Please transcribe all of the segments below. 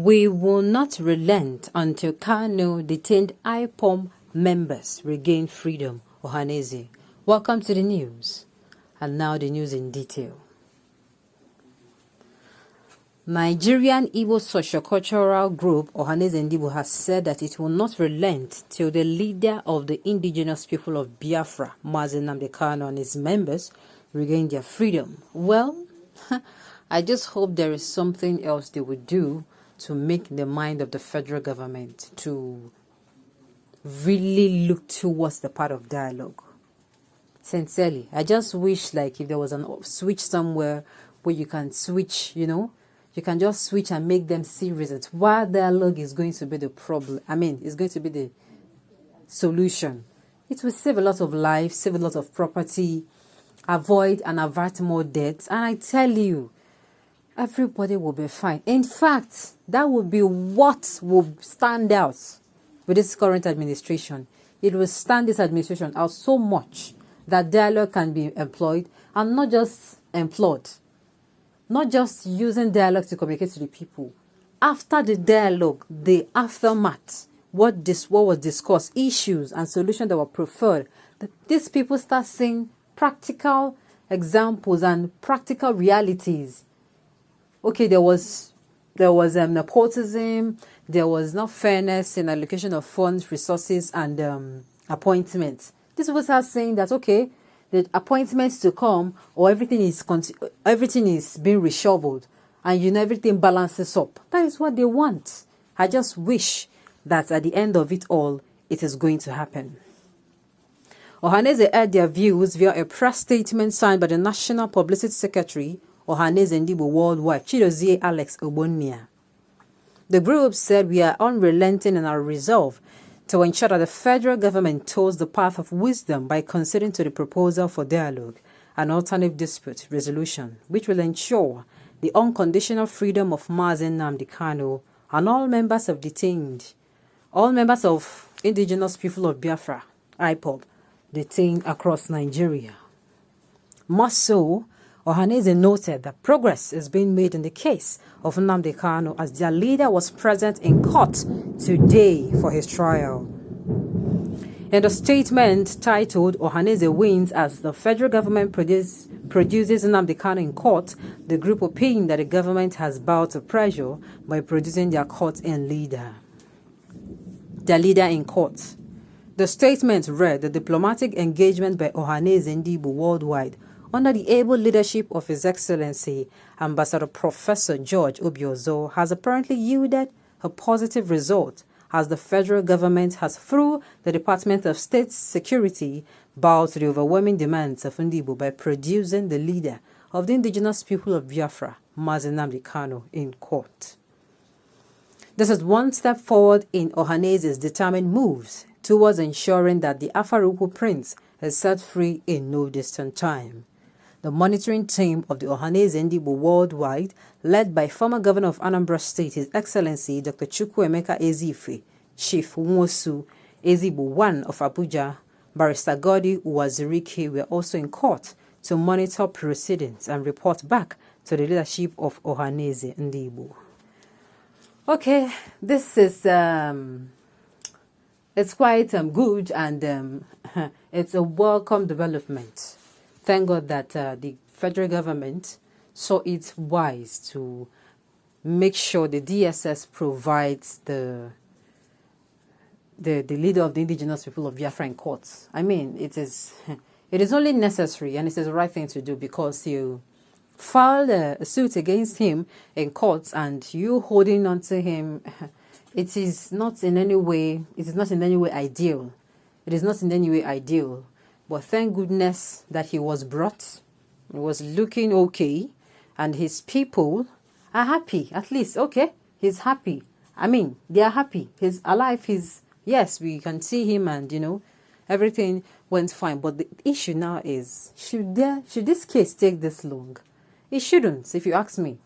We will not relent until Kanu detained IPOM members regain freedom. Ohanaeze. Welcome to the news. And now the news in detail. Nigerian Igbo socio-cultural group Ohanaeze has said that it will not relent till the leader of the indigenous people of Biafra, Nnamdi Kanu, and his members regain their freedom. Well, I just hope there is something else they would do to make the mind of the federal government to really look towards the part of dialogue. Sincerely, I just wish like if there was a switch somewhere where you can switch, you can just switch and make them see reasons why dialogue is going to be the problem. It's going to be the solution. It will save a lot of lives, save a lot of property, avoid and avert more deaths. And I tell you, everybody will be fine. In fact, that will be what will stand out with this current administration. It will stand this administration out so much that dialogue can be employed, and not just employed. Not just using dialogue to communicate to the people. After the dialogue, the aftermath, what was discussed, issues and solutions that were preferred, these people start seeing practical examples and practical realities. Okay, there was nepotism, there was not fairness in allocation of funds, resources, and appointments. This was start saying that okay, the appointments to come or everything is being reshuffled, and everything balances up. That is what they want. I just wish that at the end of it all, it is going to happen. Ohanaeze aired their views via a press statement signed by the National Publicity Secretary, Ohanaeze Worldwide, Chidozie Alex Ogbonnia. The group said we are unrelenting in our resolve to ensure that the federal government toes the path of wisdom by conceding to the proposal for dialogue and alternative dispute resolution, which will ensure the unconditional freedom of Nnamdi Kanu and all members of indigenous people of Biafra, IPOB, detained across Nigeria. More so, Ohanaeze noted that progress is being made in the case of Nnamdi Kanu as their leader was present in court today for his trial. In the statement titled Ohanaeze Wins as the federal government produces Nnamdi Kanu in court, the group opined that the government has bowed to pressure by producing their leader in court. The statement read: the diplomatic engagement by Ohanaeze Worldwide under the able leadership of His Excellency Ambassador Professor George Obiozo has apparently yielded a positive result as the federal government has, through the Department of State Security, bowed to the overwhelming demands of Ndibo by producing the leader of the indigenous people of Biafra, Nnamdi Kanu, in court. This is one step forward in Ohanaeze's determined moves towards ensuring that the Afaruku Prince is set free in no distant time. The monitoring team of the Ohanaeze Worldwide, led by former Governor of Anambra State, His Excellency Dr. Chukwuemeka Ezife, Chief Nwosu Ezigbo I of Abuja, Barrister Godi Uwazirike, were also in court to monitor proceedings and report back to the leadership of Ohanaeze Ndigbo. Okay, this is it's quite good, and it's a welcome development. Thank God that the federal government saw it wise to make sure the DSS provides the leader of the indigenous people of Biafra in courts. It is only necessary, and it is the right thing to do, because you filed a suit against him in courts and you holding on to him. It is not in any way ideal. It is not in any way ideal. But thank goodness that he was brought. He was looking okay, and his people are happy. At least, okay, he's happy. They are happy. He's alive. Yes, we can see him, and everything went fine. But the issue now is, should this case take this long? It shouldn't, if you ask me.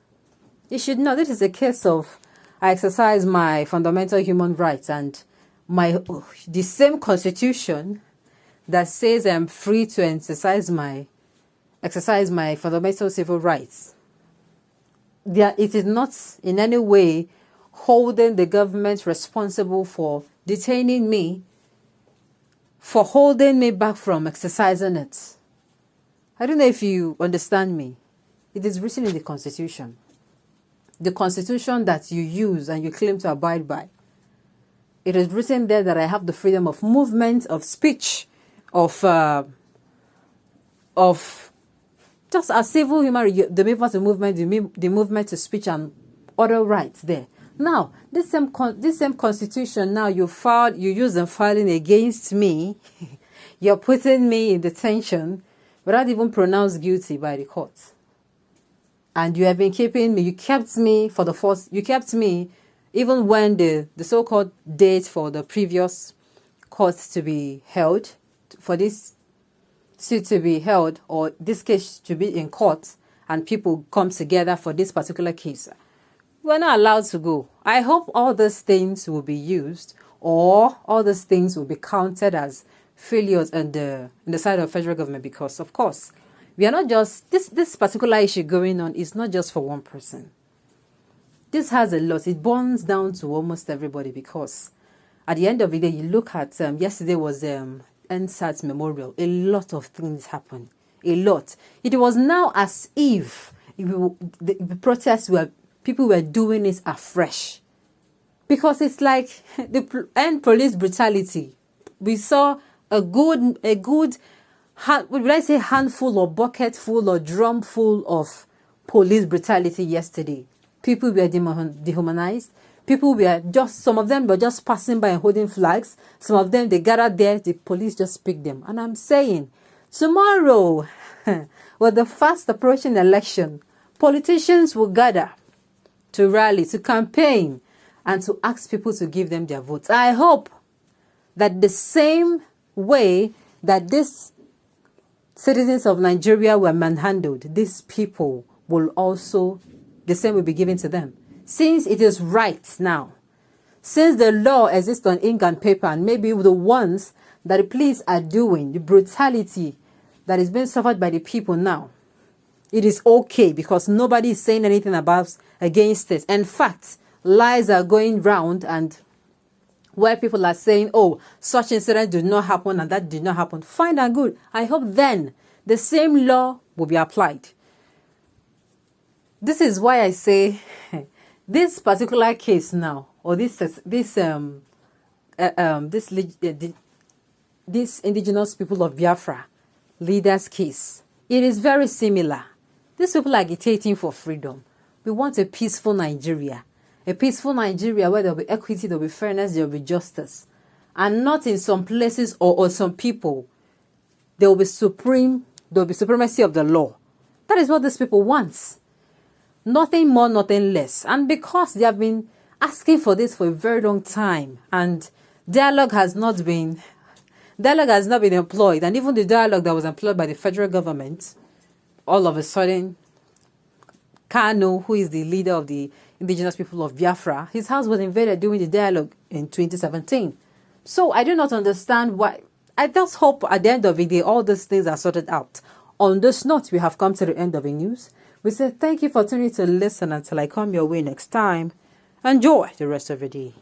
It should not. This is a case of I exercise my fundamental human rights, and the same constitution that says I'm free to exercise my fundamental civil rights. It is not in any way holding the government responsible for detaining me, for holding me back from exercising it. I don't know if you understand me. It is written in the Constitution. The Constitution that you use and you claim to abide by. It is written there that I have the freedom of movement, of speech, of just a civil human right, the movement to movement, the movement to speech and other rights there. Now, this same Constitution, now you use them filing against me. You're putting me in detention without even pronounced guilty by the court. And you have been keeping me. You kept me even when the so-called date for the previous court to be held, for this suit to be held, or this case to be in court, and people come together for this particular case. We're not allowed to go. I hope all these things will be used, or all these things will be counted as failures in the side of federal government, because, of course, we are not just, this particular issue going on is not just for one person. This has a lot. It burns down to almost everybody, because at the end of the day, you look at, yesterday was NSAT's memorial. A lot of things happened. A lot. It was now as if the protests people were doing it afresh. Because it's like the end police brutality. We saw a good would I say handful or bucket full or drum full of police brutality yesterday. People were dehumanized. People were some of them were just passing by and holding flags. Some of them, they gathered there, the police just picked them. And I'm saying, tomorrow, with the fast approaching election, politicians will gather to rally, to campaign, and to ask people to give them their votes. I hope that the same way that these citizens of Nigeria were manhandled, these people will also, the same will be given to them. Since it is right now, since the law exists on ink and paper, and maybe the ones that the police are doing, the brutality that is being suffered by the people now, it is okay because nobody is saying anything against it. In fact, lies are going round, and where people are saying, oh, such incident did not happen and that did not happen. Fine and good. I hope then the same law will be applied. This is why I say this particular case now, or this indigenous people of Biafra leaders case, it is very similar. These people are agitating for freedom. We want a peaceful Nigeria. A peaceful Nigeria where there will be equity, there will be fairness, there will be justice. And not in some places or some people, there will be supremacy of the law. That is what these people want. Nothing more, nothing less. And because they have been asking for this for a very long time, and dialogue has not been employed, and even the dialogue that was employed by the federal government, all of a sudden, Kanu, who is the leader of the indigenous people of Biafra, his house was invaded during the dialogue in 2017. So I do not understand why. I just hope at the end of the day, all these things are sorted out. On this note, we have come to the end of the news. We say thank you for tuning to listen until I come your way next time. Enjoy the rest of your day.